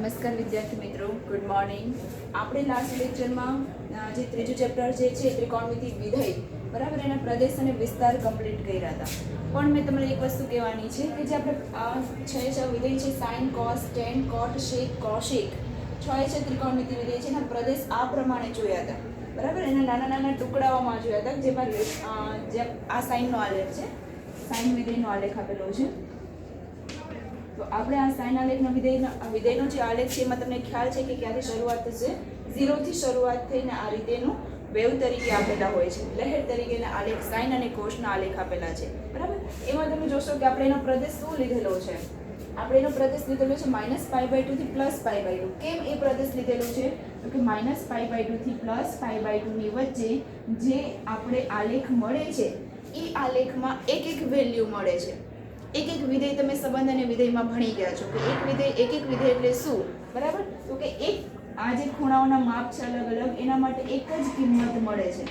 નમસ્કાર વિદ્યાર્થી મિત્રો, ગુડ મોર્નિંગ. આપણે લાસ્ટ લેક્ચરમાં જે ત્રીજું ચેપ્ટર જે છે ત્રિકોણમિતિ વિધેય બરાબર એના પ્રદેશ અને વિસ્તાર કમ્પ્લીટ કર્યા હતા. પણ મેં તમને એક વસ્તુ કહેવાની છે કે જે આપણે છ વિધેય છે સાઇન, કોસ, ટેન, કોટ, શેક, કોશેક, છ ત્રિકોણમિતિ વિધેય છે એના પ્રદેશ આ પ્રમાણે જોયા હતા બરાબર. એના નાના નાના ટુકડાઓમાં જોયા હતા જેમાં જે આ સાઇનનો આલેખ છે, સાઇન વિધેયનો આલેખ આપેલો છે. તો આપણે આ સાઇન આલેખનો વિધેયનો જે આલેખ છે એમાં તમને ખ્યાલ છે કે ક્યાંથી શરૂઆત થશે? 0 થી શરૂઆત થઈને આ રીતેનું વેવ તરીકે આપેલા હોય છે, લહેર તરીકેના આલેખ સાઇન અને કોસના આલેખ આપેલા છે બરાબર. એમાં તમે જોશો કે આપણે એનો પ્રદેશ શું લીધેલો છે? આપણે એનો પ્રદેશ લીધેલો છે -π/2 થી +π/2. કેમ એ પ્રદેશ લીધેલો છે? તો કે -π/2 થી +π/2 ની વચ્ચે જે આપણે આલેખ મળે છે એ આલેખમાં એક વેલ્યુ મળે છે. એક વિધેય તમે સંબંધ અને વિધેયમાં ભણી ગયા છો કે એક વિધેય એટલે શું બરાબર. તો કે એક આ જે ખૂણાઓના માપ છે અલગ અલગ એના માટે એક જ કિંમત મળે છે.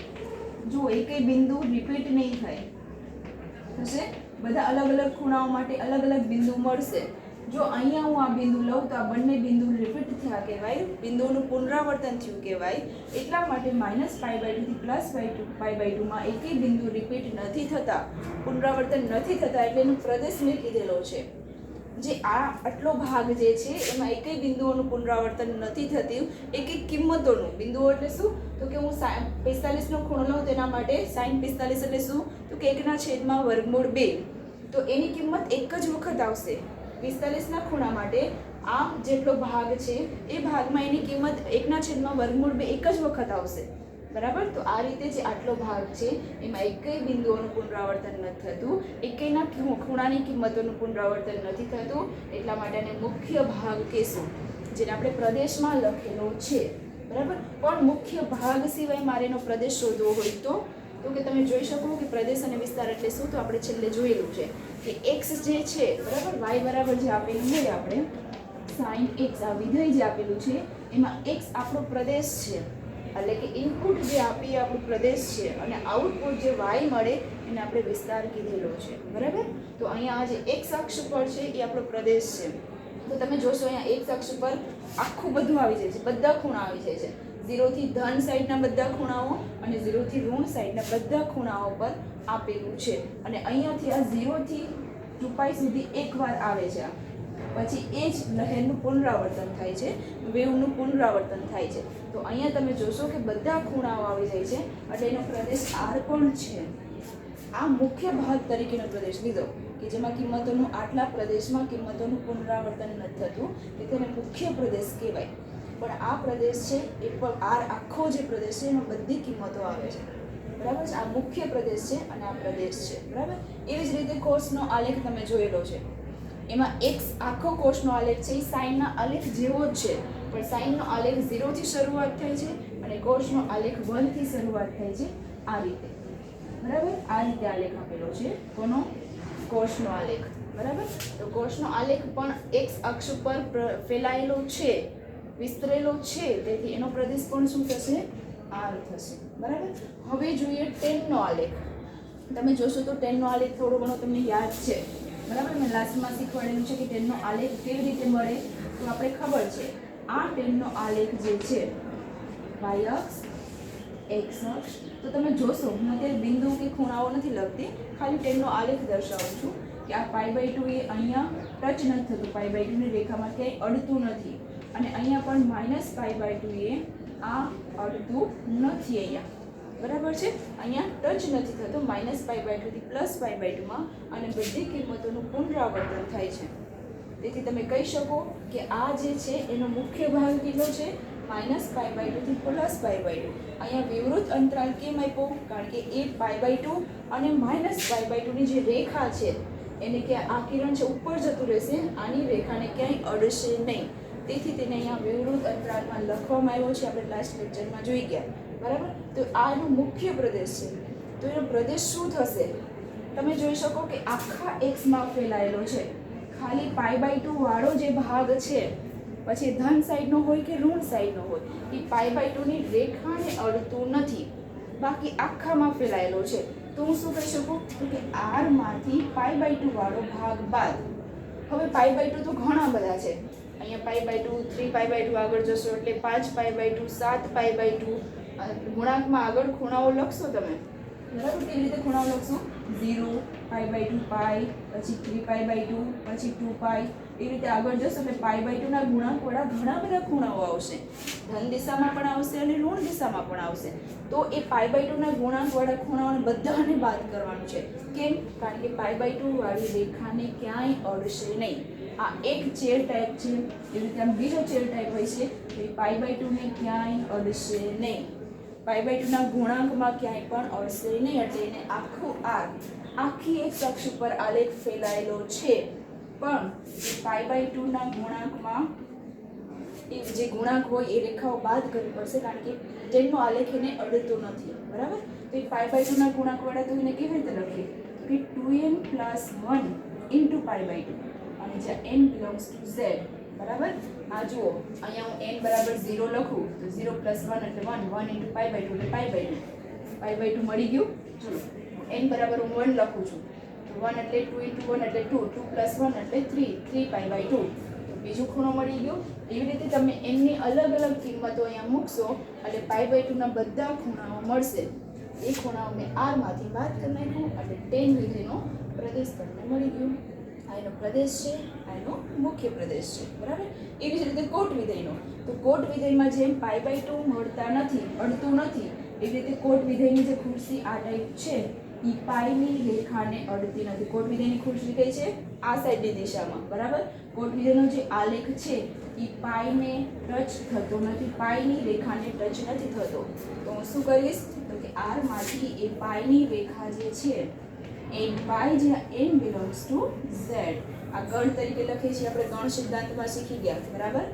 જો એકેય બિંદુ રિપીટ નહીં થાય, થશે બધા અલગ અલગ ખૂણાઓ માટે અલગ અલગ બિંદુ મળશે. જો અહીંયા હું આ બિંદુ લઉં તો આ બંને બિંદુ રિપીટ થયા કહેવાય, બિંદુઓનું પુનરાવર્તન થયું કહેવાય. એટલા માટે -π/2 થી +π/2 માં એકેય બિંદુ રિપીટ નથી થતા, પુનરાવર્તન નથી થતા એટલે એનો પ્રદેશ મેં કીધેલો છે. જે આ આટલો ભાગ જે છે એમાં એકેય બિંદુઓનું પુનરાવર્તન નથી થતું, એક કિંમતોનું. બિંદુઓ એટલે શું? તો કે હું 45 નો ખૂણો લઉં તેના માટે sin 45 એટલે શું? તો કે 1/2. તો એની કિંમત એક જ વખત આવશે. 45 ના ખૂણા માટે આ જેટલો ભાગ છે એ ભાગમાં એની કિંમત 1/2 એક જ વખત આવશે બરાબર. તો આ રીતે જે આટલો ભાગ છે એમાં એકેય બિંદુઓનું પુનરાવર્તન નથી થતું, એકેયના ખૂણાની કિંમતોનું પુનરાવર્તન નથી થતું. એટલા માટે આને મુખ્ય ભાગ કહેશું, જેને આપણે પ્રદેશમાં લખેલો છે બરાબર. પણ મુખ્ય ભાગ સિવાય મારે એનો પ્રદેશ શોધવો હોય તો કે તમે જોઈ શકો કે પ્રદેશ અને વિસ્તાર એટલે શું? તો આપણે છેલ્લે જોયેલું છે કે x જે છે બરાબર, y બરાબર જે આપેલું હોય આપણે sin x આ વિધેય જે આપેલું છે એમાં x આપણો પ્રદેશ છે, એટલે કે ઇનપુટ જે આપીએ આપણો પ્રદેશ છે અને આઉટપુટ જે y મળે એને આપણે વિસ્તાર કીધેલો છે બરાબર. તો અહીંયા આ જે x અક્ષ પર છે એ આપણો પ્રદેશ છે. તો તમે જોશો અહીંયા x અક્ષ પર આખું બધું આવી જાય છે, બધા ખૂણા આવી જાય છે. 0 થી ધન સાઈડના બધા ખૂણાઓ અને 0 થી ઋણ સાઈડના બધા ખૂણાઓ પર આપેલું છે. અને અહીંયાથી આ 0 થી 2π સુધી એકવાર આવે છે, પછી એ જ લહેરનું પુનરાવર્તન થાય છે, વેવનું પુનરાવર્તન થાય છે. તો અહીંયા તમે જોશો કે બધા ખૂણાઓ આવી જાય છે એટલે એનો પ્રદેશ R પણ છે. આ મુખ્ય ભાગ તરીકેનો પ્રદેશ લીધો કે જેમાં કિંમતોનું આટલા પ્રદેશમાં કિંમતોનું પુનરાવર્તન નથી થતું, એ તેને મુખ્ય પ્રદેશ કહેવાય. પણ આ પ્રદેશ છે એ પણ R આખો જે પ્રદેશ છે એમાં બધી કિંમતો આવે છે બરાબર છે. આ મુખ્ય પ્રદેશ છે અને આ પ્રદેશ છે બરાબર. એવી જ રીતે કોસનો આલેખ તમે જોયેલો છે, એમાં x આખો કોસનો આલેખ છે એ સાઇનના આલેખ જેવો જ છે, પણ સાઇનનો આલેખ 0 થી શરૂઆત થાય છે અને કોસનો આલેખ 1 થી શરૂઆત થાય છે. આ રીતે બરાબર, આ રીતે આલેખ આપેલો છે કોનો? કોસનો આલેખ બરાબર. તો કોસનો આલેખ પણ x અક્ષ પર ફેલાયેલો છે, વિસ્તરેલો છે, તેથી એનો પ્રદેશ પણ શું થશે? R થશે બરાબર. હવે જોઈએ ટેનનો આલેખ. તમે જોશો તો ટેનનો આલેખ થોડો ઘણો તમને યાદ છે બરાબર. મેં લાસ્ટમાં શીખવાડેલું છે કે ટેનનો આલેખ કેવી રીતે મળે. તો આપણે ખબર છે આ ટેનનો આલેખ જે છે y અક્ષ, x અક્ષ. તો તમે જોશો હું અત્યારે બિંદુ કે ખૂણાઓ નથી લખતી, ખાલી ટેનનો આલેખ દર્શાવું છું કે આ π/2 એ અહીંયા ટચ નથી થતું, π/2 ની રેખામાં ક્યાંય અડતું નથી. અને અહીંયા પણ -π/2 એ આ અડતું નથી અહીંયા બરાબર છે, અહીંયા ટચ નથી થતું -π/2 થી +π/2 માં, અને બધી કિંમતોનું પુનરાવર્તન થાય છે. તેથી તમે કહી શકો કે આ જે છે એનો મુખ્ય ભાગ કેટલો છે? -π/2 થી +π/2. અહીંયા વિવૃત અંતરાલ કેમ આપ્યો? કારણ કે એ π/2 અને -π/2 ની જે રેખા છે એને કે આ કિરણ છે ઉપર જતું રહેશે, આની રેખાને ક્યાંય અડશે નહીં, તેથી તેને અહીંયા વિવૃત અંતરાલમાં લખવામાં આવ્યો છે. આપણે લાસ્ટ લેક્ચરમાં જોઈ ગયા બરાબર. તો આનો મુખ્ય પ્રદેશ છે. તો એનો પ્રદેશ શું થશે? તમે જોઈ શકો કે આખા એક્સમાં ફેલાયેલો છે. ખાલી π/2 વાળો જે ભાગ છે, પછી ધન સાઈડનો હોય કે ઋણ સાઈડનો હોય, એ π/2 ની રેખાને અડતું નથી, બાકી આખામાં ફેલાયેલો છે. તો હું શું કહી શકું? તો કે R માંથી π/2 વાળો ભાગ બાદ. હવે π/2 તો ઘણા બધા છે, અહીંયા π/2 3π/2 આગળ જશો એટલે 5π/2 7π/2 ગુણાંકમાં આગળ ખૂણાઓ લખશો તમે બરાબર. કેવી રીતે ખૂણાઓ લખશો? 0 π/2 પાઈ, પછી 3π/2, પછી 2π, એ રીતે આગળ જશો એટલે π/2 ના ગુણાંકવાળા ઘણા બધા ખૂણાઓ આવશે. ધન દિશામાં પણ આવશે અને ઋણ દિશામાં પણ આવશે. તો એ π/2 ના ગુણાંકવાળા ખૂણાઓને બધાને બાદ કરવાનું છે. કેમ? કારણ કે π/2 વાળી રેખાને ક્યાંય અડશે નહીં. આ એક ચેર ટાઈપ છે, એવી રીતે આમ બીજો ચેર ટાઈપ હોય છે. તો એ π/2 ને ક્યાંય અડશે નહીં. π/2 ના ગુણાંકમાં ક્યાંય પણ અડશે નહીં, એટલે એને આખું આખી એક અક્ષ ઉપર આલેખ ફેલાયેલો છે. પણ π/2 ના ગુણાંકમાં એ જે ગુણાંક હોય એ રેખાઓ બાદ કરવી પડશે, કારણ કે જેનો આલેખ એને અડતો નથી. બરાબર. તો એ π/2 ના ગુણાંકવાળા તો એને કેવી રીતે લખીએ? કે 2n + 1 × π/2, અને જ્યાં n બિલોંગ્સ ટુ z. બરાબર. આ જુઓ, અહીંયા હું n બરાબર 0 લખું તો 0 + 1 એટલે 1, 1 × π/2 એટલે π/2 મળી ગયું. ચલો, n બરાબર હું 1 લખું છું તો 1 એટલે 2 × 1 એટલે 2, 2 + 1 એટલે 3, 3π/2. તો બીજો ખૂણો મળી ગયો. એવી રીતે તમે n ની અલગ અલગ કિંમતો અહીંયા મૂકશો એટલે π/2 ના બધા ખૂણાઓ મળશે. એ ખૂણાઓને r માંથી બાદ કરી નાખ્યું એટલે tan વિધેયનો પ્રદેશ તમને મળી ગયો. આ એનો પ્રદેશ છે, આ એનો મુખ્ય પ્રદેશ છે. બરાબર. એવી જ રીતે કોટ વિધેયનો, તો કોટ વિધેયમાં જેમ π/2 મળતા નથી, અડતું નથી, એવી રીતે કોટ વિધેયની જે ખુરશી આ ટાઈપ છે એ પાઈની રેખાને અડતી નથી. કોટ વિધેયની ખુરશી કઈ છે? આ સાઈડની દિશામાં. બરાબર. કોટ વિધેયનો જે આલેખ છે એ પાઈને ટચ થતો નથી, પાઈની રેખાને ટચ નથી થતો. તો હું શું કરીશ? તો કે r માંથી એ પાઈની રેખા જે છે n પાઈ, જ્યાં n બિલોંગ્સ ટુ z, આ ગણ તરીકે લખીએ છીએ આપણે, ગણ સિદ્ધાંતમાં શીખી ગયા. બરાબર.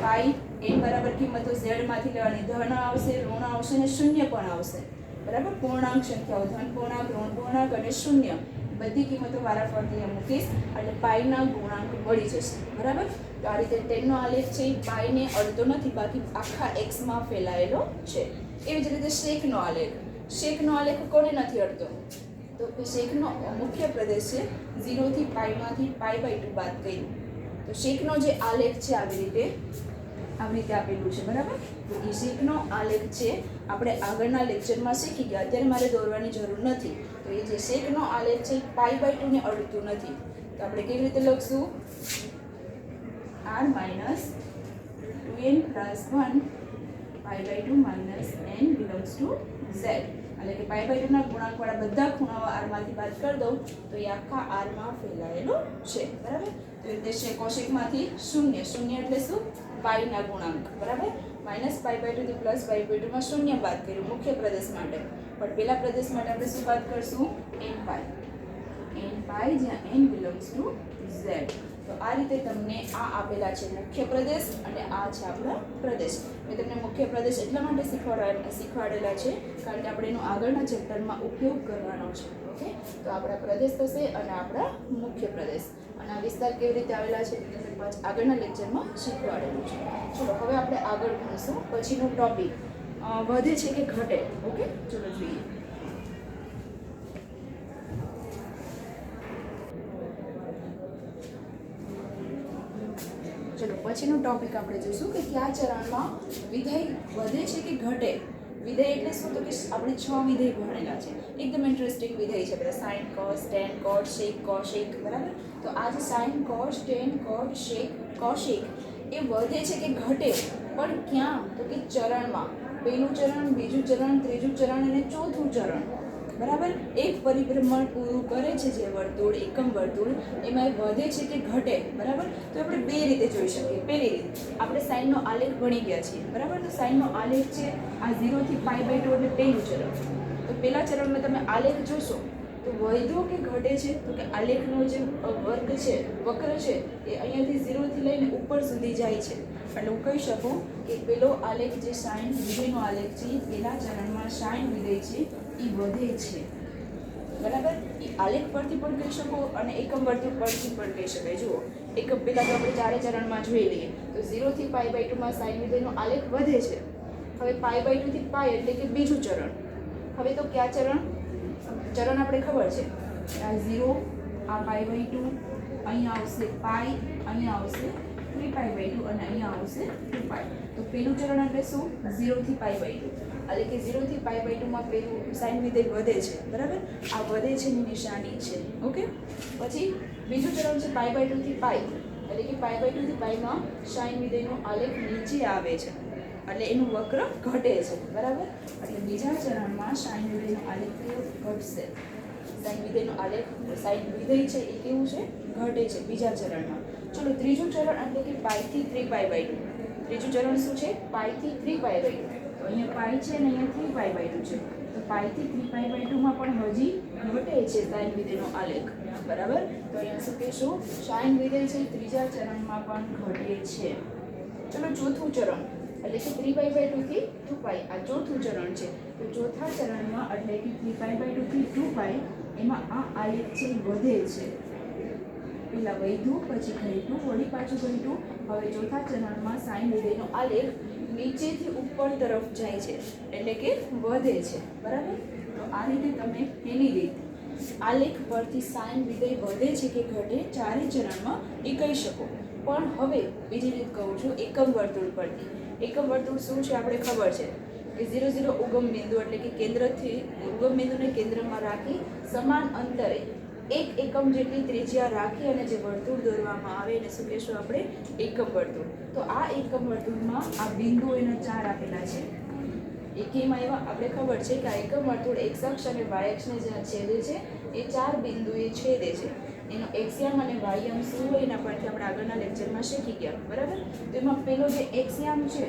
પાઈ n બરાબર કિંમતો z માંથી લેવાની, ધન આવશે, ઋણ આવશે અને શૂન્ય પણ આવશે. બરાબર. પૂર્ણાંક સંખ્યાઓ ધન પૂર્ણાંક, ઋણ પૂર્ણાંક અને શૂન્ય બધી કિંમતો વારાફરતી મૂકીશ એટલે પાઈના ગુણાંક મળી જશે. બરાબર. તો આ રીતે ટેનનો આલેખ છે એ પાઈને અડતો નથી, બાકી આખા એક્સમાં ફેલાયેલો છે. એવી જ રીતે શેકનો આલેખ. શેકનો આલેખ કોને નથી અડતો? તો શેકનો મુખ્ય પ્રદેશ છે 0 થી પાઈમાંથી π/2 બાદ કર્યું. તો શેકનો જે આલેખ છે આવી રીતે આપેલું છે. બરાબર. તો એ શેકનો આલેખ છે આપણે આગળના લેક્ચરમાં શીખી ગયા, અત્યારે મારે દોરવાની જરૂર નથી. તો એ જે શેકનો આલેખ છે π/2 ને અડતું નથી. તો આપણે કેવી રીતે લખશું? r - 2n + 1 π/2 - n belongs to z, એટલે કે π/2 ના ગુણાંકવાળા બધા ખૂણાઓ r માંથી બાદ કરી દઉં તો એ આખા r માં ફેલાયેલો છે. બરાબર. તો એ રીતે કોશેકમાંથી શૂન્ય, શૂન્ય એટલે શું? પાઈના ગુણાંક. બરાબર. -π/2 થી +π/2 માં શૂન્ય બાદ કર્યું મુખ્ય પ્રદેશ માટે, પણ પેલા પ્રદેશ માટે આપણે શું બાદ કરશું? n પાઈ, જ્યાં n બિલોંગ્સ ટુ z. તો આ રીતે તમને આ આપેલા છે મુખ્ય પ્રદેશ અને આ છે આપણા પ્રદેશ. મેં તમને મુખ્ય પ્રદેશ એટલા માટે શીખવાડેલા છે કારણ કે આપણે એનો આગળના ચેપ્ટરમાં ઉપયોગ કરવાનો છે. ઓકે. તો આપણા પ્રદેશ થશે અને આપણા મુખ્ય પ્રદેશ, અને આ વિસ્તાર કેવી રીતે આવેલા છે તે તમને આગળના લેક્ચરમાં શીખવાડેલું છે. ચલો, હવે આપણે આગળ ભણીશું. પછીનો ટોપિક વધે છે કે ઘટે. ઓકે. ચલો જોઈએ. ચલો, પછીનો ટોપિક આપણે જોઈશું કે કયા ચરણમાં વિધેય વધે છે કે ઘટે. વિધેય એટલે શું? તો કે આપણે 6 વિધેય ભણેલા છે. એકદમ ઇન્ટરેસ્ટિંગ વિધેય છે બધા, સાઇન, કોસ, ટેન, કોટ, સેક, કોશેક. બરાબર. તો આ જે સાઇન, કોસ, ટેન, કોટ, સેક, કોશેક એ વધે છે કે ઘટે, પણ ક્યાં? તો કે ચરણમાં. પહેલું ચરણ, બીજું ચરણ, ત્રીજું ચરણ અને ચોથું ચરણ. બરાબર. એક પરિભ્રમણ પૂરું કરે છે જે વર્તુળ, એકમ વર્તુળ, એમાં વધે છે કે ઘટે. બરાબર. તો આપણે બે રીતે જોઈ શકીએ. પહેલી રીત, આપણે સાઇનનો આલેખ ભણી ગયા છીએ. બરાબર. તો સાઇનનો આલેખ છે આ 0 થી π/2 એટલે પહેલું ચરણ. તો પહેલા ચરણમાં તમે આલેખ જોશો તો વધ્યો કે ઘટે છે? તો કે આલેખનો જે વર્ગ છે, વક્ર છે, એ અહીંયાથી 0 થી લઈને ઉપર સુધી જાય છે. એટલે હું કહી શકું કે પેલો આલેખ જે સાઇન વિધેયનો આલેખ છે એ પહેલા ચરણમાં સાઇન વિધેય છે એ વધે છે. બરાબર. એ આલેખ પરથી પણ કહી શકો અને એકમ વર્તુળ પરથી પણ કહી શકાય. જુઓ, એકમ પહેલાં તો આપણે ચારે ચરણમાં જોઈ લઈએ. તો 0 થી π/2 માં સાઇન વિધેયનો આલેખ વધે છે. હવે π/2 થી π એટલે કે બીજું ચરણ. હવે તો કયા ચરણ? ચરણ આપણે ખબર છે, આ 0, આ π/2, અહીંયા આવશે પાઈ, અહીંયા આવશે 3π/2 અને અહીંયા આવશે 2π. તો પેલું ચરણ એટલે શું? 0 થી π/2, એટલે કે 0 થી π/2 માં પેલું સાઇન વિધેય વધે છે, બરાબર? આ વધે છે ની નિશાની છે. ઓકે, પછી બીજું ચરણ છે π/2 થી π, એટલે કે π/2 થી π માં સાઇન વિધેયનો આલેખ નીચે આવે છે, એટલે એનું વક્ર ઘટે છે, બરાબર? એટલે બીજા ચરણમાં સાઇન વિધેયનો આલેખ કેવો ઘટશે? સાઇન વિધેયનો આલેખ, સાઇન વિધેય છે એ કેવું છે? ઘટે છે બીજા ચરણમાં. ચલો ત્રીજું ચરણ એટલે કે π થી 3π/2. ત્રીજું ચરણ શું છે? π થી 3π/2. તો અહીંયા π છે ને અહીંયા 3π/2 છે, તો π થી 3π/2 માં પણ હજી ઘટે છે સાઇન વિધેયનો આલેખ, બરાબર? તો અહીંયા શું કહેશું? સાઇન વિધેય છે ત્રીજા ચરણમાં પણ ઘટે છે. ચલો ચોથું ચરણ એટલે કે 3π/2 થી 2π, આ ચોથું ચરણ છે. તો ચોથા ચરણમાં એટલે કે 3π/2 થી 2π એમાં આ આલેખ છે વધે છે. પેલા વધ્યું, પછી ઘટ્યું, વળી પાછું ઘટ્યું. હવે ચોથા ચરણમાં સાઇન વિધેયનો આલેખ નીચેથી ઉપર તરફ જાય છે, એટલે કે વધે છે, બરાબર? તો આ રીતે તમે એની રીત આલેખ પરથી સાઇન વિધેય વધે છે કે ઘટે ચારે ચરણમાં એ કહી શકો. પણ હવે બીજી રીત કહું છું, એકમ વર્તુળ પરથી. એકમ વર્તુળ શું છે આપણે ખબર છે કે 0 0 ઉગમ બિંદુ એટલે કે કેન્દ્રથી ઉગમ બિંદુને કેન્દ્રમાં રાખી સમાન અંતરે એક એકમ જેટલી ત્રિજ્યા રાખી અને જે વર્તુળ દોરવામાં આવે એને શું કહેશું આપણે? એકમ વર્તુળ. તો આ એકમ વર્તુળમાં આ બિંદુ એના 4 આપેલા છે. એ કેમ આવ્યા? આપણે ખબર છે કે આ એકમ વર્તુળ x અક્ષ અને y અક્ષને જ્યાં છેદે છે એ 4 બિંદુએ છેદે છે. એનો એક્સયામ અને વાયયામ શું હોય એના પરથી આપણે આગળના લેક્ચરમાં શીખી ગયા, બરાબર? તો એમાં પેલો જે એક્સયામ છે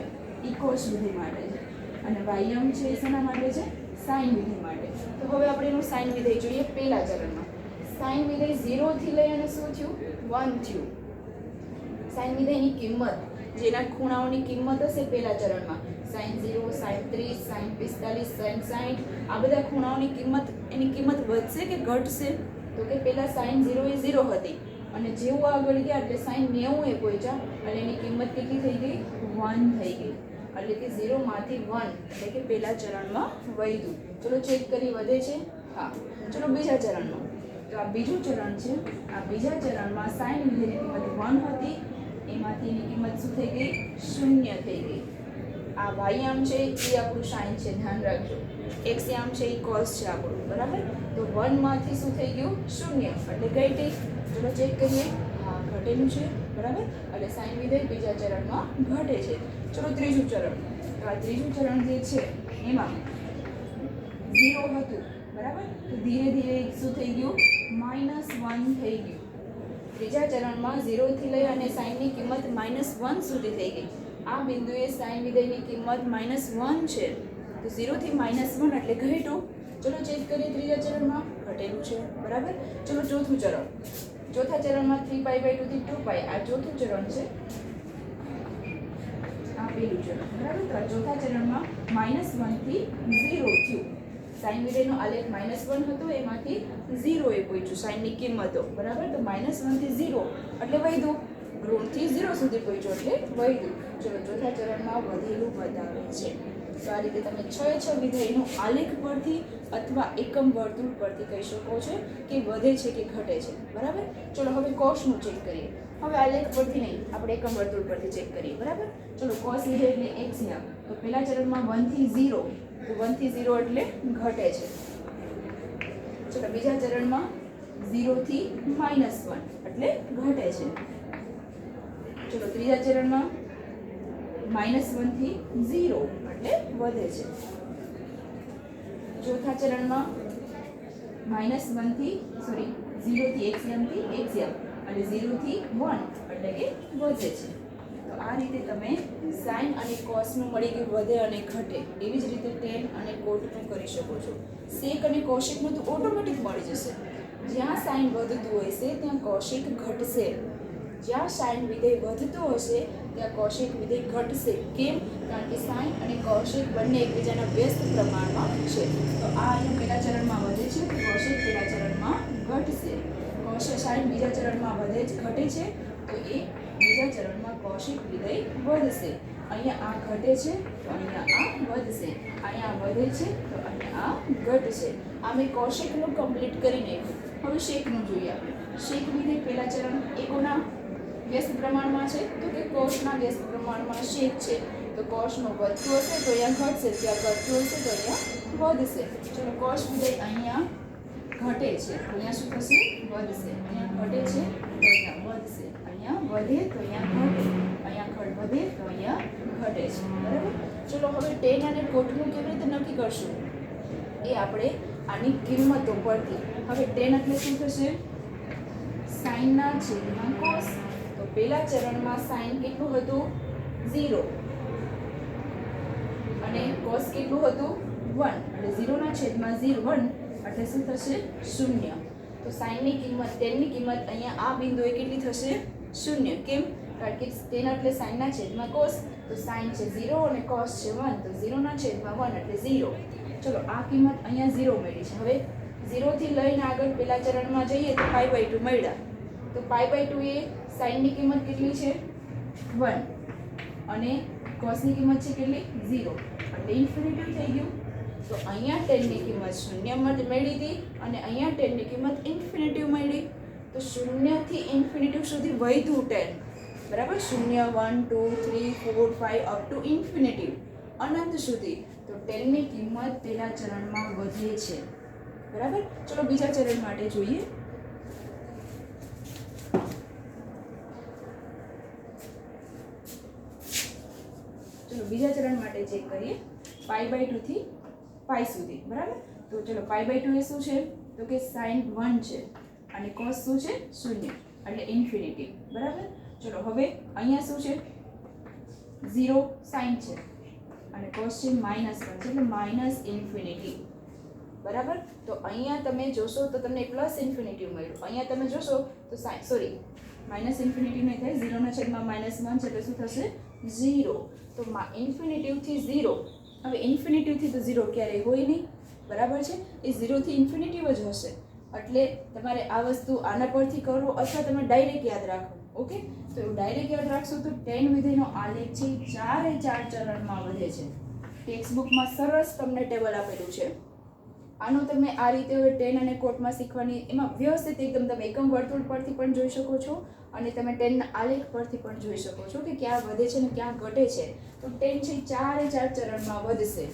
એ કોસ વિધેય માટે છે અને વાયયામ છે એ શેના માટે છે? સાઇન વિધેય માટે. તો હવે આપણે એનું સાઇન વિધેય જોઈએ પહેલા ચરણમાં. સાઇન વિધેય 0 થી લઈ અને શું થયું? 1 થયું. સાઇન વિધેયની કિંમત, જેના ખૂણાઓની કિંમત હશે પહેલા ચરણમાં, sin 0, sin 30, sin 45, sin 60, આ બધા ખૂણાઓની કિંમત, એની કિંમત વધશે કે ઘટશે? તો કે પહેલા sin 0 એ 0 હતી અને જેવું આગળ ગયા એટલે sin 90 એ પહોંચ્યા અને એની કિંમત કેટલી થઈ ગઈ? 1 થઈ ગઈ. એટલે કે 0 માંથી 1 એટલે કે પહેલા ચરણમાં વધ્યું. ચલો ચેક કરી વધે છે? હા. ચલો બીજા ચરણમાં. તો આ બીજું ચરણ છે. આ બીજા ચરણમાં sin વિધેયની કિંમત 1 હતી, એમાંથી એની કિંમત શું થઈ ગઈ? 0 થઈ ગઈ. આ વાયયામ છે એ આપણું સાઇન છે, ધ્યાન રાખજો. એક્સયામ છે એ કોસ છે આપણું, બરાબર? તો 1 માંથી શું થઈ ગયું? 0 એટલે ઘટી. ચલો ચેક કરીએ. હા, ઘટેલું છે, બરાબર? એટલે સાઇન વિધેય બીજા ચરણમાં ઘટે છે. ચલો ત્રીજું ચરણ. તો આ ત્રીજું ચરણ જે છે એમાં 0 હતું, બરાબર? તો ધીરે ધીરે શું થઈ ગયું? -1 થઈ ગયું. ત્રીજા ચરણમાં 0 થી લઈ અને સાઇનની કિંમત -1 સુધી થઈ ગઈ. આ બિંદુએ સાઇન વિધેયની કિંમત -1 છે, તો 0 થી -1 એટલે ઘટ્યું. ચલો ચેક કરીએ ત્રીજા ચરણમાં. ઘટેલું છે, બરાબર? ચલો ચોથું ચરણ. ચોથા ચરણમાં 3π/2 થી 2π, આ ચોથું ચરણ છે. આ પેલું ચરણ, બરાબર? તો આ ચોથા ચરણમાં -1 થી 0 થયું. સાઇન વિધેયનો આલેખ -1 હતો, એમાંથી 0 એ પહોંચ્યું સાઇનની કિંમતો, બરાબર? તો -1 થી 0 એટલે વધ્યું. ઋણથી 0 સુધી પહોંચ્યું એટલે વધ્યું. ચલો ચોથા ચરણમાં વધેલું બતાવે છે. તો આ રીતે તમે 6 વિધેયનો આલેખ પરથી અથવા એકમ વર્તુળ પરથી કહી શકો છો કે વધે છે કે ઘટે છે, બરાબર? ચલો હવે કોસનું ચેક કરીએ. હવે આલેખ પરથી નહીં, આપણે એકમ વર્તુળ પરથી ચેક કરીએ, બરાબર? ચલો કોસ વિધેય એટલે એક્સયામ. તો પહેલા ચરણમાં 1 થી 0, તો 1 થી 0 એટલે ઘટે છે. ચલો બીજા ચરણમાં 0 થી -1 એટલે ઘટે છે. ચલો ત્રીજા ચરણમાં -1 થી 0 એટલે વધે છે. ચોથા ચરણમાં -1 થી 0 થી એક્સયામ અને 0 થી 1 એટલે કે વધે છે. તો આ રીતે તમે સાઇન અને કોસનું મળી ગયું વધે અને ઘટે. એવી જ રીતે ટેન અને કોટનું કરી શકો છો. સેક અને કોશેકનું તો ઓટોમેટિક મળી જશે. જ્યાં સાઇન વધતું હશે ત્યાં કોશેક ઘટશે. જ્યાં સાઇન વિધેય વધતું હશે ત્યાં કોશેક વિધેય ઘટશે. કેમ? કારણ કે સાઇન અને કોશેક બંને એકબીજાના વ્યસ્ત પ્રમાણમાં છે. તો આ અહીંયા પહેલા ચરણમાં વધે છે, તો કોશેક પહેલા ચરણમાં ઘટશે. સાઇન બીજા ચરણમાં ઘટે છે, તો એ બીજા ચરણમાં કોશેક વિધેય વધશે. અહીંયા આ ઘટે છે, તો અહીંયા આ વધશે. અહીંયા વધે છે, તો અહીંયા આ ઘટશે. આ મેં કોશેકનું કમ્પ્લીટ કરીને હવે શેકનું જોઈએ આપણે. શેક વિધેય પહેલા ચરણ એકોના વ્યસ્ત પ્રમાણમાં છે તો કે કોષના વ્યસ્ત પ્રમાણમાં શેપ છે તો કોષનો વધતું હશે તો અહીંયા ઘટશે, ત્યાં ઘટતું હશે તો અહીંયા વધશે. ચલો કોષ વિધેય અહીંયા ઘટે છે તો અહીંયા શું થશે? વધશે. અહીંયા ઘટે છે તો અહીંયા વધશે, અહીંયા વધે તો અહીંયા ઘટે, અહીંયા વધે તો અહીંયા ઘટે છે. બરાબર. ચલો હવે ટેન અને કોટનું કેવી રીતે નક્કી કરશું એ આપણે આની કિંમતો પરથી. હવે ટેન એટલે શું થશે? સાઈનના છેદમાં કોસ. તો પહેલા ચરણમાં સાઈન કેટલું હતું? 0 અને કોસ કેટલું હતું? 1 એટલે 0 ના છેદમાં 1 એટલે શું થશે? 0. તો સાઈનની કિંમત, ટેનની કિંમત અહીંયા આ બિંદુએ કેટલી થશે? 0. કેમ? કારણ કે ટેન એટલે સાઈનના છેદમાં કોસ, તો સાઈન છે 0 અને કોસ છે 1, તો 0 ના છેદમાં 1 એટલે 0. ચલો આ કિંમત અહીંયા 0 મળી છે. હવે 0 થી લઈને આગળ પહેલા ચરણમાં જઈએ તો π/2 મળ્યા. તો π/2 એ સાઈનની કિંમત કેટલી છે? 1 અને કોસની કિંમત છે કેટલી? 0 એટલે ઇન્ફિનિટી થઈ ગયું. તો અહીંયા ટેનની કિંમત 0 મળી હતી અને અહીંયા ટેનની કિંમત ઇન્ફિનિટી મળી. તો 0 થી ઇન્ફિનિટી સુધી વધ્યું ટેન. બરાબર. 0 1 2 3 4 5 અપ ટુ ઇન્ફિનિટી, અનંત સુધી. તો ટેનની કિંમત પહેલા ચરણમાં વધે છે. બરાબર. ચલો બીજા ચરણ માટે જોઈએ. ચલો બીજા ચરણ માટે ચેક કરીએ. π/2 થી π સુધી. બરાબર. તો ચલો π/2 એ શું છે? તો કે sin 1 છે અને cos શું છે? 0 એટલે ઇન્ફિનિટી. બરાબર. ચલો હવે અહીંયા શું છે? 0 sin છે અને cos છે -1 છે એટલે માઇનસ ઇન્ફિનિટી. બરાબર. તો અહીંયા તમે જોશો તો તમને પ્લસ ઇન્ફિનિટી મળ્યું. અહીંયા તમે જોશો તો માઇનસ ઇન્ફિનિટી નહીં થાય, 0 ના છેદમાં -1 છે એટલે શું થશે? 0. તો ઇન્ફિનિટી થી 0. હવે ઇન્ફિનિટી થી તો 0 ક્યારેય હોય નહીં. બરાબર છે. એ 0 થી ઇન્ફિનિટી જ હશે. એટલે તમારે આ વસ્તુ આના પરથી કરો અથવા તમે ડાયરેક્ટ યાદ રાખો. ઓકે. તો એવું ડાયરેક્ટ યાદ રાખશો તો ટેન વિધેયનો આલેખ છે 4 ચરણમાં વધે છે. ટેક્સ્ટ બુકમાં સરસ તમને ટેબલ આપેલું છે. આનો તમે આ રીતે હવે ટેન અને કોટમાં શીખવાની, એમાં વ્યવસ્થિત એકદમ તમે એકમ વર્તુળ પરથી પણ જોઈ શકો છો અને તમે ટેનના આલેખ પરથી પણ જોઈ શકો છો કે ક્યાં વધે છે અને ક્યાં ઘટે છે. તો ટેન છે 4 ચરણમાં વધશે.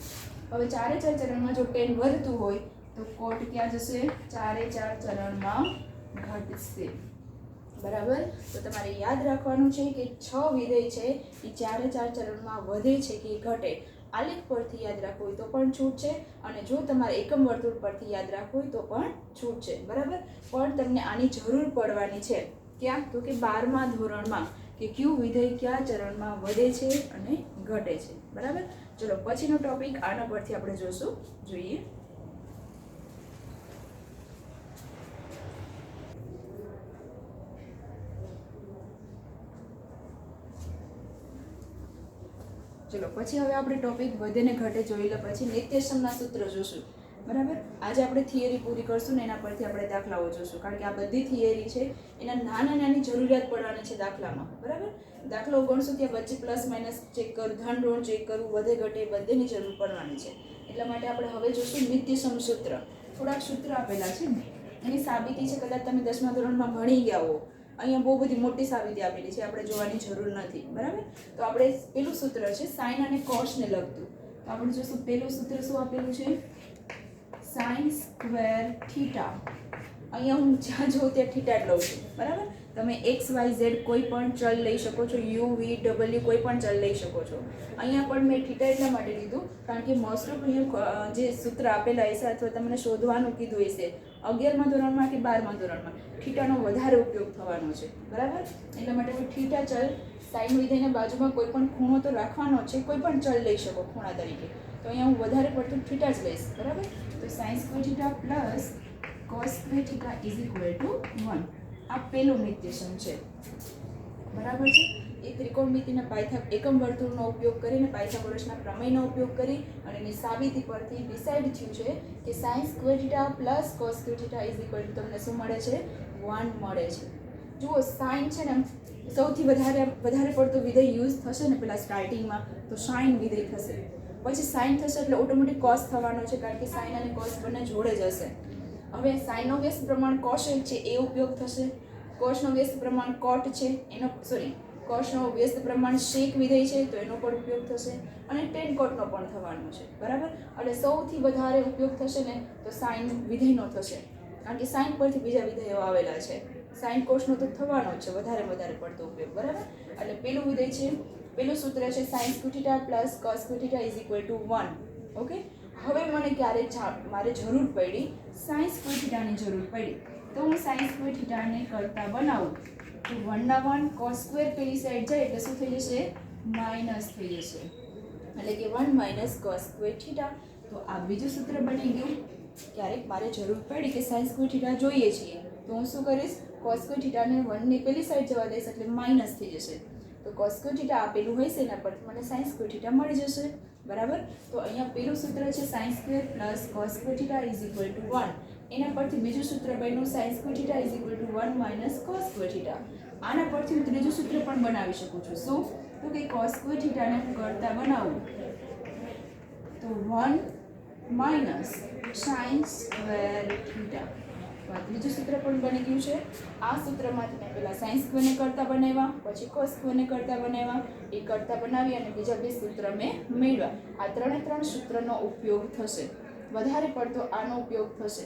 હવે 4 ચરણમાં જો ટેન વધતું હોય તો કોટ ક્યાં જશે? 4 ચરણમાં ઘટશે. બરાબર. તો તમારે યાદ રાખવાનું છે કે 6 વિધેય છે એ 4 ચરણમાં વધે છે કે ઘટે. આલેખ પરથી યાદ રાખવું હોય તો પણ છૂટ છે અને જો તમારે એકમ વર્તુળ પરથી યાદ રાખવું હોય તો પણ છૂટ છે. બરાબર. પણ તમને આની જરૂર પડવાની છે. ક્યાં? તો કે 12મા ધોરણમાં કે કયું વિધેય કયા ચરણમાં વધે છે અને ઘટે છે. બરાબર. ચલો પછીનો ટોપિક આના પરથી આપણે જોશું. જોઈએ. ચલો પછી હવે આપણે ટોપિક વધે ને ઘટે જોઈ લે પછી નિત્યસમના સૂત્ર જોશું. બરાબર. આજે આપણે થિયરી પૂરી કરશું ને એના પરથી આપણે દાખલાઓ જોશું. કારણ કે આ બધી થિયરી છે એના નાની જરૂરિયાત પડવાની છે દાખલામાં. બરાબર. દાખલો ગણશું ત્યાં વચ્ચે પ્લસ માઇનસ ચેક કરું, ધન ઋણ ચેક કરું, વધે ઘટે બધેની જરૂર પડવાની છે. એટલા માટે આપણે હવે જોશું નિત્યસમ સૂત્ર. થોડાક સૂત્ર આપેલા છે એની સાબિતી છે, કદાચ તમે 10મા ધોરણમાં ભણી ગયા હો. અહીંયા બહુ બધી મોટી સાબિતી આપેલી છે, આપણે જોવાની જરૂર નથી. બરાબર. તો આપણે પેલું સૂત્ર છે સાઇન અને કોસને લગતું. તો આપણે જોશું પેલું સૂત્ર શું આપેલું છે? Sine square theta. અહીંયા હું જ્યાં જોઉં ત્યાં થીટા જ લઉં છું. બરાબર. તમે એક્સ વાય ઝેડ કોઈ પણ ચલ લઈ શકો છો, યુ વી ડબલ્યુ કોઈ પણ ચલ લઈ શકો છો. અહીંયા પણ મેં થીટા એટલા માટે લીધું કારણ કે મોસ્ટ ઓફ અહીંયા જે સૂત્ર આપેલા હશે અથવા તમને શોધવાનું કીધું હશે 11મા ધોરણમાં કે 12મા ધોરણમાં થીટાનો વધારે ઉપયોગ થવાનો છે. બરાબર. એટલા માટે હું થીટા ચલ સાઈન વિધેયની બાજુમાં કોઈ પણ ખૂણો તો રાખવાનો છે, કોઈ પણ ચલ લઈ શકો ખૂણા તરીકે. તો અહીંયા હું વધારે પડતું થીટા જ લઈશ. બરાબર. તો sine square theta plus cos square theta is equal to 1. આ પેલું નિત્યસમ છે. બરાબર છે. એ ત્રિકોણમિતિના એકમ વર્તુળનો ઉપયોગ કરીને પાયથાગોરસના પ્રમેયનો ઉપયોગ કરી અને એની સાબિતી પરથી ડિસાઇડ થયું છે કે sine square theta plus cos square theta is equal two તમને શું મળે છે? 1 મળે છે. જુઓ સાઇન છે ને સૌથી વધારે પડતું વિધેય યુઝ થશે ને પેલા સ્ટાર્ટિંગમાં તો સાઇન વિધેય થશે. પછી સાઇન થશે એટલે ઓટોમેટિક કોસ થવાનો છે કારણ કે સાઇન અને કોસ બંને જોડે જ હશે. હવે સાઇનનો વ્યસ્ત પ્રમાણ કોસ છે એ ઉપયોગ થશે કોસનો વ્યસ્ત પ્રમાણ કોટ છે એનો કોસનો વ્યસ્ત પ્રમાણ શેક વિધેય છે તો એનો પણ ઉપયોગ થશે અને ટેન કોટનો પણ થવાનો છે બરાબર. એટલે સૌથી વધારે ઉપયોગ થશે ને તો સાઇન વિધેયનો થશે, કારણ કે સાઇન પરથી બીજા વિધેયો આવેલા છે. સાઇન કોસનો તો થવાનો જ છે વધારે પડતો ઉપયોગ બરાબર. એટલે પેલું વિધેય છે, પેલું સૂત્ર છે sine square theta plus cos square theta is equal to 1. Okay, હવે મને ક્યારેક મારે જરૂર પડી સાઇન સ્ક્વેર થીટાની જરૂર પડી તો હું સાઇન સ્ક્વેર થીટાને કરતા બનાવું તો 1 ના 1 કોસ સ્ક્વેર પેલી સાઈડ જાય એટલે શું થઈ જશે? માઇનસ થઈ જશે, એટલે કે 1 માઇનસ કોસ સ્ક્વેર થીટા. તો આ બીજું સૂત્ર બની ગયું. ક્યારેક મારે જરૂર પડી કે સાઇન સ્ક્વેર થીટા જોઈએ છીએ તો હું શું કરીશ? કોસ સ્ક્વેર થીટાને 1 ની પેલી સાઈડ જવા દઈશ એટલે માઇનસ થઈ જશે. તો કોસ સ્ક્વેર થીટા આપેલું હોય છે એના પરથી મને સાઇન સ્ક્વેર થીટા મળી જશે બરાબર. તો અહીંયા પેલું સૂત્ર છે sine square plus cos square theta is equal to 1. એના પરથી બીજું સૂત્ર બન્યું sine square theta is equal to 1 minus cos square theta. આના પરથી હું ત્રીજું સૂત્ર પણ બનાવી શકું છું. શું? તો કે કોસ સ્ક્વેર થીટાને કરતા બનાવું તો 1 માઇનસ સાઇન સ્ક્વેર થીટા. તો આ ત્રીજું સૂત્ર પણ બની ગયું છે. આ સૂત્રમાંથી મેં પહેલાં સાઇન સ્ક્વેરને કરતા બનાવ્યા, પછી કોસ સ્ક્વેરને કરતા બનાવ્યા, એ કરતા બનાવી અને બીજા બે સૂત્ર મેં મેળવ્યા. આ ત્રણ સૂત્રનો ઉપયોગ થશે, વધારે પડતો આનો ઉપયોગ થશે.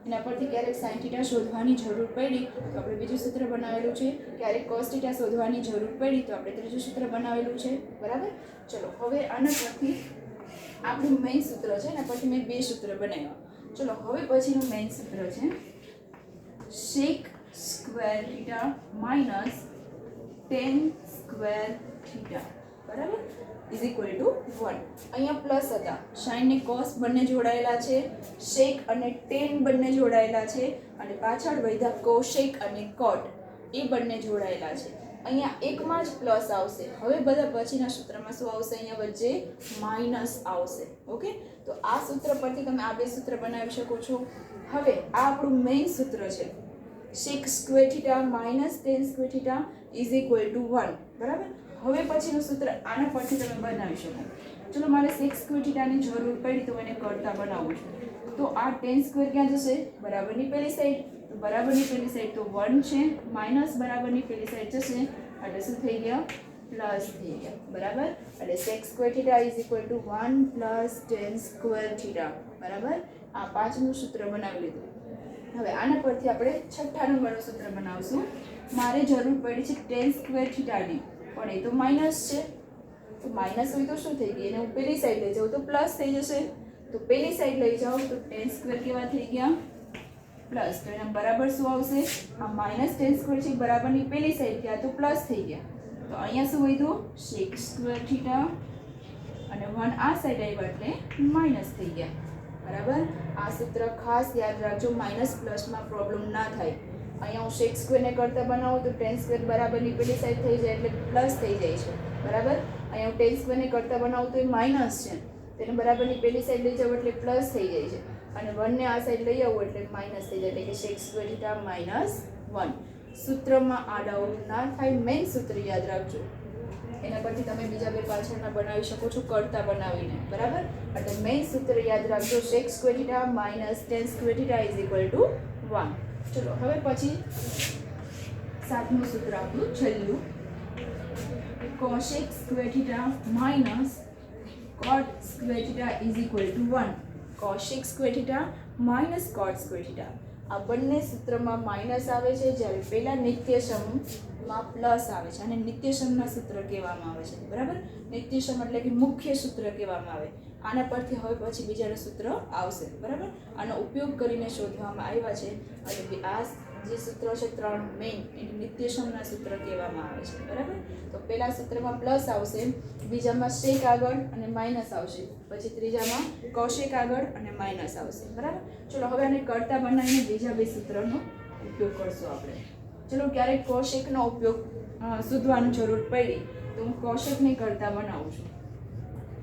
એના પરથી ક્યારેક સાઇન થીટા શોધવાની જરૂર પડી તો આપણે બીજું સૂત્ર બનાવેલું છે, ક્યારેક કોસ થીટા શોધવાની જરૂર પડી તો આપણે ત્રીજું સૂત્ર બનાવેલું છે બરાબર. ચલો હવે આના પરથી આપણું મેઇન સૂત્ર છે, એના પરથી મેં બે સૂત્ર બનાવ્યા. ચલો હવે પછીનું મેઇન સૂત્ર છે sec square theta minus ten square theta બરાબર ઇઝ ઇક્વલ ટુ 1. અહીંયા પ્લસ હતા, સાઇન ને કોસ બંને જોડાયેલા છે, શેક અને ટેન બંને જોડાયેલા છે, અને પાછળ વધ્યા કોશેક અને કોટ એ બંને જોડાયેલા છે. અહીંયા એકમાં જ પ્લસ આવશે. હવે બધા પછીના સૂત્રમાં શું આવશે? અહીંયા વચ્ચે માઇનસ આવશે. ઓકે, તો આ સૂત્ર પરથી તમે આ બે સૂત્ર બનાવી શકો છો. હવે આ આપણું મેઇન સૂત્ર છે sec square theta minus ten square theta is equal to 1 બરાબર. હવે પછીનું સૂત્ર આના પરથી તમે બનાવી શકો. ચલો મારે સેક સ્ક્વેર થીટાની જરૂર પડી તો એને કરતા બનાવું છું. તો આ ટેન સ્ક્વેર ક્યાં જશે? બરાબરની પેલી સાઈડ. તો બરાબરની પેલી સાઈડ તો 1 છે, માઇનસ બરાબરની પેલી સાઈડ જશે એટલે શું થઈ ગયા? પ્લસ થઈ ગયા બરાબર. એટલે sec square theta is equal to 1 plus tan square theta બરાબર. આ પાંચમું સૂત્ર બનાવી લીધું. હવે આના પરથી આપણે છઠ્ઠા નંબરનું સૂત્ર બનાવશું. મારે જરૂર પડી છે ટેન સ્ક્વેર થીટાની, પણ એ તો માઇનસ છે. તો માઇનસ હોય તો શું થઈ ગઈ? એને હું પેલી સાઈડ લઈ જાઉં તો પ્લસ થઈ જશે. તો પેલી સાઈડ લઈ જાઉં તો ટેન સ્ક્વેર કેવા થઈ ગયા? પ્લસ. તો એના બરાબર શું આવશે? આ માઇનસ ટેન સ્ક્વેર છે બરાબરની પેલી સાઈડ ગયા તો પ્લસ થઈ ગયા. તો અહીંયા શું વધ્યું? સેક સ્ક્વેર થીટા અને 1 આ સાઈડ આવ્યા એટલે માઇનસ થઈ ગયા બરાબર. આ સૂત્ર ખાસ યાદ રાખજો, માઇનસ પ્લસમાં પ્રોબ્લેમ ના થાય. અહીંયા હું સેક સ્ક્વેરને કરતા બનાવું તો ટેન સ્ક્વેર બરાબરની પેલી સાઈડ થઈ જાય એટલે પ્લસ થઈ જાય છે બરાબર. અહીંયા હું ટેન સ્ક્વેરને કરતા બનાવું તો એ માઇનસ છે, તેને બરાબરની પેલી સાઈડ લઈ જાવ એટલે પ્લસ થઈ જાય છે, અને 1 ને આ સાઈડ લઈ આવું એટલે માઇનસ થઈ જાય, એટલે કે સેક સ્ક્વેર થીટા માઇનસ 1. સૂત્રમાં આ ડાઉટ ના થાય, મેઇન સૂત્ર યાદ રાખજો. એના પરથી તમે બીજા બે પાછળના બનાવી શકો છો કરતા બનાવીને બરાબર. એટલે મેઇન સૂત્ર યાદ રાખજો sec square theta minus ten square theta is equal to 1. ચલો હવે પછી સાતમું સૂત્ર આપણું છેલ્લું, cosec square theta minus cot square theta is equal to 1. Cosec square theta minus cot square theta. આ બંને સૂત્રમાં માઇનસ આવે છે, જ્યારે પહેલા નિત્યસમમાં પ્લસ આવે છે, અને નિત્યસમના સૂત્ર કહેવામાં આવે છે બરાબર. નિત્યસમ એટલે કે મુખ્ય સૂત્ર કહેવામાં આવે. આના પરથી હવે પછી બીજાનું સૂત્ર આવશે બરાબર. આનો ઉપયોગ કરીને શોધવામાં આવ્યા છે, અને આ જે સૂત્ર છે ત્રણ મેઇન એટલે નિત્યસમના સૂત્ર કહેવામાં આવે છે બરાબર. તો પહેલા સૂત્રમાં પ્લસ આવશે, બીજામાં શેક આગળ અને માઇનસ આવશે, પછી ત્રીજામાં કોશેક આગળ અને માઇનસ આવશે બરાબર. ચલો હવે આને કરતા બનાવીને બીજા બે સૂત્રનો ઉપયોગ કરશું આપણે. ચલો ક્યારેક કોશેકનો ઉપયોગ શોધવાની જરૂર પડી તો હું કોશેકને કરતા બનાવું છું,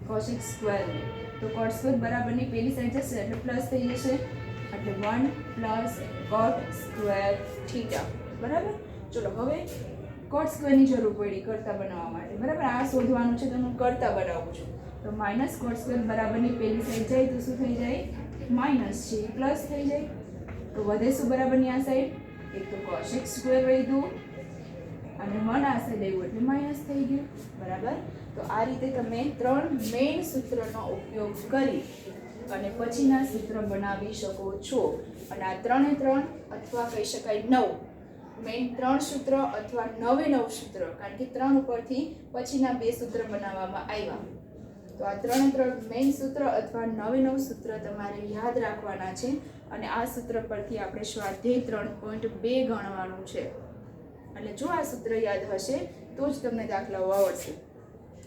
કોશેક સ્ક્વેરને. તો કોટ સ્ક્વેર બરાબરની પેલી સાઈડ જશે એટલે પ્લસ થઈ જશે, એટલે 1 પ્લસ કોટ સ્ક્વેર થીટા બરાબર. ચલો હવે કોટ સ્ક્વેરની જરૂર પડી કરતા બનાવવા માટે બરાબર. આ શોધવાનું છે તો હું કરતા બનાવું છું. તો માઇનસ કોટ સ્ક્વેર બરાબરની પેલી સાઈડ જાય તો શું થઈ જાય? માઇનસ છે, પ્લસ થઈ જાય. તો વધે શું બરાબરની આ સાઈડ? એક તો cos x સ્ક્વેર વધ્યું અને 1 આ સાઈડ આવ્યું એટલે માઇનસ થઈ ગયું, બરાબર. તો આ રીતે તમે 3 મેઇન સૂત્રનો ઉપયોગ કરી અને પછીના સૂત્ર બનાવી શકો છો. અને આ 3 એ 3 અથવા કહી શકાય 9 મેઇન 3 સૂત્ર અથવા 9 એ 9 સૂત્ર, કારણ કે 3 ઉપરથી પછીના 2 સૂત્ર બનાવવામાં આવ્યા. તો આ 3 એ 3 મેઇન સૂત્ર અથવા 9 એ 9 સૂત્ર તમારે યાદ રાખવાના છે. અને આ સૂત્ર પરથી આપણે સ્વાધ્યાય 3.2 ગણવાનું છે. એટલે જો આ સૂત્ર યાદ હશે તો જ તમને દાખલાઓ આવડશે,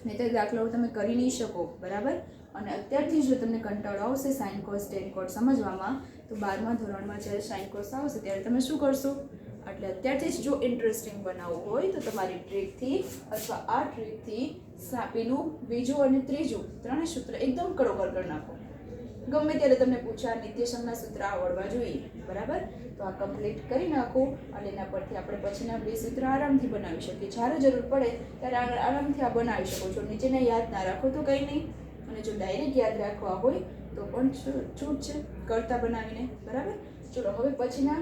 નહીં તો દાખલાઓ તમે કરી નહીં શકો, બરાબર. અને અત્યારથી જો તમને કંટાળો આવશે સાઇન કોસ ટેન કોટ સમજવામાં, તો 12મા ધોરણમાં જ્યારે સાઇન કોસ આવશે ત્યારે તમે શું કરશો? એટલે અત્યારથી જ જો ઇન્ટરેસ્ટિંગ બનાવવું હોય તો તમારી ટ્રીકથી અથવા આ ટ્રીકથી પેલું બીજું અને ત્રીજું ત્રણેય સૂત્ર એકદમ કડોકર કરી નાખો. ગમે ત્યારે તમને પૂછ્યા નિત્યસમના સૂત્ર આવડવા જોઈએ, બરાબર. તો આ કમ્પ્લીટ કરી નાખો અને એના પરથી આપણે પછીના 2 સૂત્ર આરામથી બનાવી શકીએ. જ્યારે જરૂર પડે ત્યારે આરામથી આ બનાવી શકો છો. નીચેના યાદ ના રાખો તો કંઈ નહીં, અને જો ડાયરેક્ટ યાદ રાખવા હોય તો પણ છૂટ છે કરતા બનાવીને, બરાબર. ચલો હવે પછીના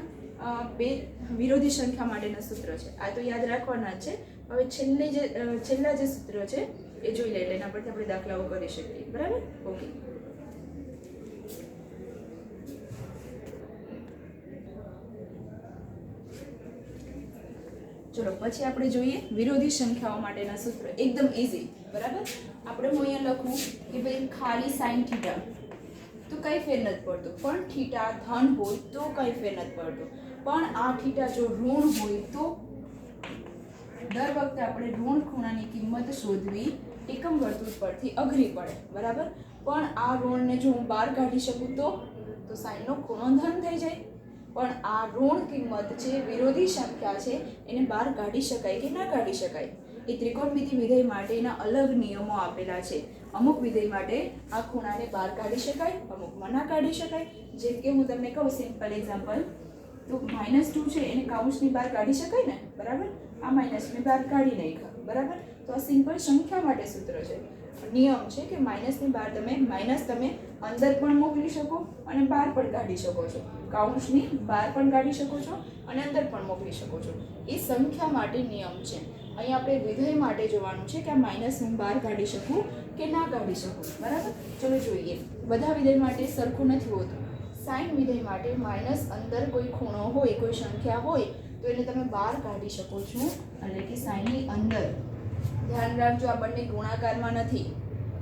2 વિરોધી સંખ્યા માટેના સૂત્ર છે. આ તો યાદ રાખવાના જ છે. હવે છેલ્લા જે સૂત્ર છે એ જોઈ લઈએ, એના પરથી આપણે દાખલાઓ કરી શકીએ, બરાબર. ઓકે, ચલો પછી આપણે જોઈએ વિરોધી સંખ્યાઓ માટેના સૂત્ર. એકદમ ઇઝી, બરાબર. આપણે હું અહીંયા લખું કે ભાઈ ખાલી સાઇન થીટા, તો કંઈ ફેર નથી પડતો. પણ થીટા ધન હોય તો કંઈ ફેર નથી પડતો. પણ આ થીટા જો ઋણ હોય તો દર વખતે આપણે ઋણ ખૂણાની કિંમત શોધવી એકમ વર્તુળ પરથી અઘરી પડે, બરાબર. પણ આ ઋણને જો હું બહાર કાઢી શકું તો સાઇનનો ખૂણો ધન થઈ જાય. પણ આ ઋણ કિંમત છે, વિરોધી સંખ્યા છે, એને બહાર કાઢી શકાય કે ના કાઢી શકાય? એ ત્રિકોણમિતિ વિધેય માટેના અલગ નિયમો આપેલા છે. અમુક વિધેય માટે આ ખૂણાને બહાર કાઢી શકાય, અમુકમાં ના કાઢી શકાય. જેમ કે હું તમને કહું સિમ્પલ એક્ઝામ્પલ, તો -2 છે એને કાઉન્સની બહાર કાઢી શકાય ને, બરાબર. આ માઇનસની બહાર કાઢી નાખ્યા, બરાબર. તો આ સિમ્પલ સંખ્યા માટે સૂત્ર છે. નિયમ છે કે માઇનસની બહાર તમે અંદર પણ મોકલી શકો અને બહાર પણ કાઢી શકો છો. કાઉન્સની બહાર પણ કાઢી શકો છો અને અંદર પણ મોકલી શકો છો. એ સંખ્યા માટે નિયમ છે. અહીં આપણે વિધેય માટે જોવાનું છે કે આ માઇનસ હું બહાર કાઢી શકું કે ના કાઢી શકું, બરાબર. ચલો જોઈએ. બધા વિધેય માટે સરખું નથી હોતું. સાઇન વિધેય માટે માઇનસ અંદર કોઈ ખૂણો હોય, કોઈ સંખ્યા હોય તો એને તમે બહાર કાઢી શકો છો, એટલે કે સાઇનની અંદર. ધ્યાન રાખજો, આ બંને ગુણાકારમાં નથી.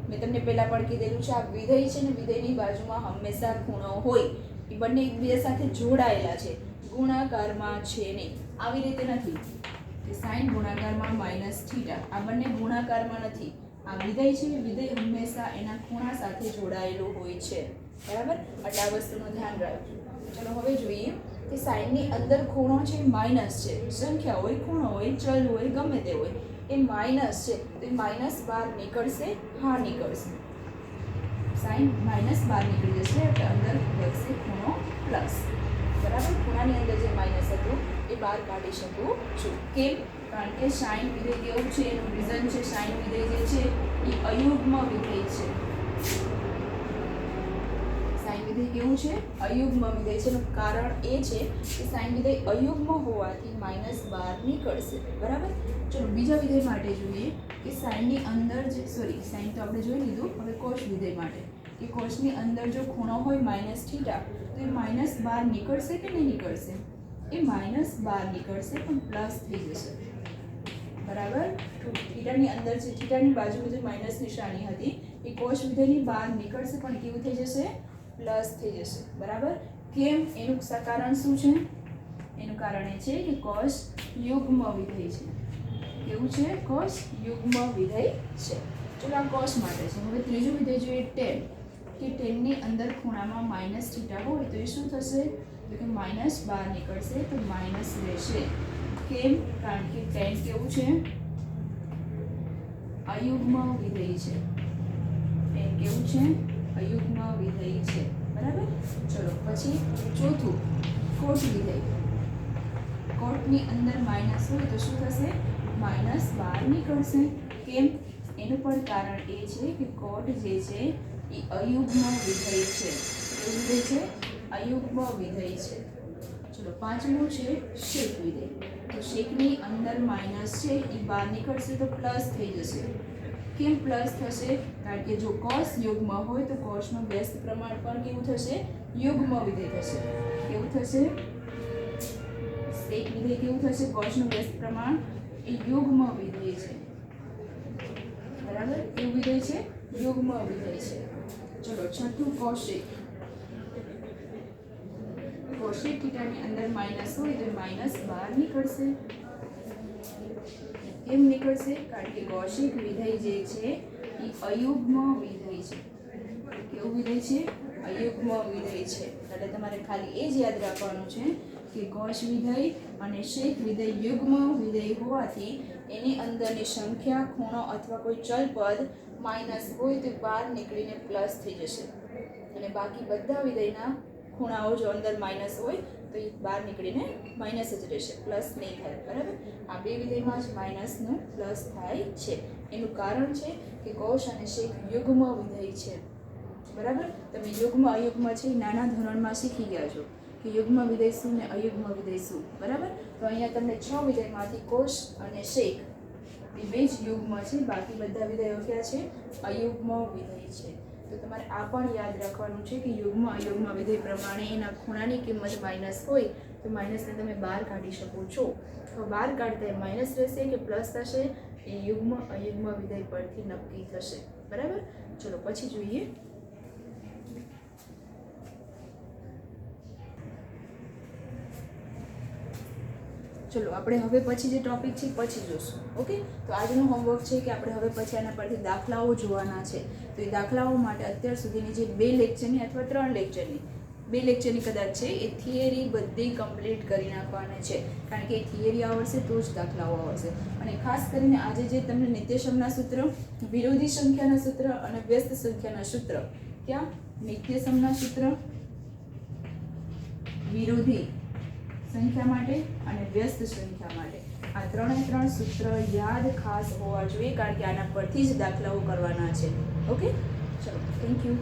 મેં તમને પહેલાં પણ કીધેલું છે, આ વિધેય છે ને, વિધેયની બાજુમાં હંમેશા ખૂણો હોય. એ બંને એકબીજા સાથે જોડાયેલા છે, ગુણાકારમાં છે નહીં. આવી રીતે નથી કે સાઇન ગુણાકારમાં માઇનસ થીટા, આ બંને ગુણાકારમાં નથી. આ વિધેય છે, વિધેય હંમેશા એના ખૂણા સાથે જોડાયેલું હોય છે, બરાબર. એટલે આ વસ્તુનું ધ્યાન રાખજો. ચલો હવે જોઈએ કે સાઇનની અંદર ખૂણો છે, માઇનસ છે. સંખ્યા હોય, ખૂણો હોય, ચલ હોય, ગમે તે હોય, એ માઇનસ છે તો એ માઇનસ બહાર નીકળશે? હા, નીકળશે. સાઇન માઇનસ બહાર નીકળી જશે એટલે અંદર વધશે ખૂણો પ્લસ, બરાબર. ખૂણાની અંદર જે માઇનસ હતું એ બહાર કાઢી શકું છું. કેમ? કારણ કે સાઇન વિધેય કેવું છે, એનું રીઝન છે સાઇન વિધેય જે છે એ અયુગ્મ વિધેય છે. સાઇન વિધેય કેવું છે? અયુગ્મ વિધેય છે. એનું કારણ એ છે કે સાઇન વિધેય અયુગ્મ હોવાથી માઇનસ બહાર નીકળશે, બરાબર. ચલો બીજા વિધેય માટે જોઈએ કે સાઇનની અંદર જે સાઇન તો આપણે જોઈ લીધું. હવે કોસ વિધેય માટે કે કોસની અંદર જો ખૂણો હોય માઇનસ થીટા, તો એ માઇનસ બહાર નીકળશે કે નહીં નીકળશે? એ માઇનસ બહાર નીકળશે પણ પ્લસ થઈ જશે, બરાબર. થીટાની અંદર જે થીટાની બાજુમાં જે માઇનસ નિશાની હતી એ કોસ વિધેયની બહાર નીકળશે પણ કેવું થઈ જશે? પ્લસ થઈ જશે, બરાબર. કેમ? એનું કારણ શું છે? એનું કારણ એ છે કે કોસ યુગ્મ વિધેય છે. કેવું છે? કોસ યુગ્મ વિધેય છે. ચલો આ કોસ માટે છે. હવે ત્રીજું વિધેય જોઈએ ટેન, કે ટેનની અંદર ખૂણામાં માઇનસ થીટા હોય તો એ શું થશે? તો કે માઇનસ બહાર નીકળશે તો માઇનસ રહેશે. કેમ? કારણ કે ટેન કેવું છે? અયુગ્મ વિધેય છે. ટેન કેવું છે? અયુગ્મ વિધેય છે, બરાબર. ચલો પછી ચોથું કોટ વિધેય. કોટની અંદર માઇનસ હોય તો શું થશે? માઇનસ બહાર નીકળશે. કેમ? એનું પણ કારણ એ છે કે કોટ જે છે એ અયુગ્મ વિધેય છે. કેવું વિધેય છે? અયુગ્મ વિધેય છે. ચલો ચલો પાંચમું છે શેક વિધેય. તો શેકની અંદર માઇનસ છે એ બહાર નીકળશે તો પ્લસ થઈ જશે. કેમ પ્લસ થશે? કારણ કે જો કોસ યુગ્મ હોય તો કોસનું વ્યસ્ત પ્રમાણ પણ કેવું થશે? યુગ્મ વિધેય થશે. કેવું થશે? શેક વિધેય કેવું થશે? કોસનું વ્યસ્ત પ્રમાણ એ યુગ્મ વિધેય છે. બરાબર? કેવું વિધેય છે? યુગ્મ વિધેય છે. ચલો છઠ્ઠું કોશેક. કોશેક થીટાની અંદર માઇનસ હોય તો માઇનસ બહાર નીકળશે. કેમ નીકળશે? કારણ કે કોશેક વિધેય જે છે એ અયુગ્મ વિધેય છે. કેવું વિધેય છે? અયુગ્મ વિધેય છે. એટલે તમારે ખાલી એ જ યાદ રાખવાનું છે કે કોશ વિધેય અને શેક વિધેય યુગ્મ વિધેય હોવાથી એની અંદરની સંખ્યા, ખૂણો અથવા કોઈ ચલ પદ માઇનસ હોય તો બહાર નીકળીને પ્લસ થઈ જશે. અને બાકી બધા વિધેયના ખૂણાઓ જો અંદર માઇનસ હોય તો એ બહાર નીકળીને માઇનસ જ રહેશે, પ્લસ નહીં થાય. બરાબર? આ બે વિધેયમાં જ માઇનસનું પ્લસ થાય છે. એનું કારણ છે કે કોશ અને શેક યુગ્મ વિધેય છે. બરાબર? તમે યુગ્મ અયુગ્મ છે એ નાના ધોરણમાં શીખી ગયા છો કે યુગ્મ વિધેય શું ને અયુગ્મ વિધેય શું. બરાબર? તો અહીંયા તમને 6 વિધેયમાંથી કોશ અને શેક એ બે જ યુગ્મ છે, બાકી બધા વિધેયો ક્યાં છે? અયુગ્મ વિધેય છે. તો તમારે આ પણ યાદ રાખવાનું છે કે યુગ્મ અયુગ્મ વિધેય પ્રમાણે એના ખૂણાની કિંમત માઇનસ હોય તો માઇનસને તમે બહાર કાઢી શકો છો. તો બહાર કાઢતા માઇનસ રહેશે કે પ્લસ થશે એ યુગ્મ અયુગ્મ વિધેય પરથી નક્કી થશે. બરાબર? ચલો પછી જોઈએ. ચલો આપણે હવે પછી જે ટોપિક છે પછી જોશું. ઓકે? તો આજનું હોમવર્ક છે કે આપણે હવે પછી આના પરથી દાખલાઓ જોવાના છે. તો એ દાખલાઓ માટે અત્યાર સુધીની જે 2 લેક્ચરની અથવા 3 લેક્ચરની 2 લેક્ચરની કદાચ છે એ થિયરી બધી કમ્પ્લીટ કરી નાખવાની છે. કારણ કે એ થિયરી આવડશે તો જ દાખલાઓ આવડશે. અને ખાસ કરીને આજે જે તમને નિત્યસમના સૂત્ર, વિરોધી સંખ્યાના સૂત્ર અને વ્યસ્ત સંખ્યાના સૂત્ર, ક્યાં નિત્યસમના સૂત્ર વિરોધી સંખ્યા માટે અને વ્યસ્ત સંખ્યા માટે આ 3 સૂત્ર યાદ ખાસ હોવા જોઈએ, કારણ કે આના પરથી જ દાખલાઓ કરવાના છે. ઓકે? ચલો, થેન્ક યુ.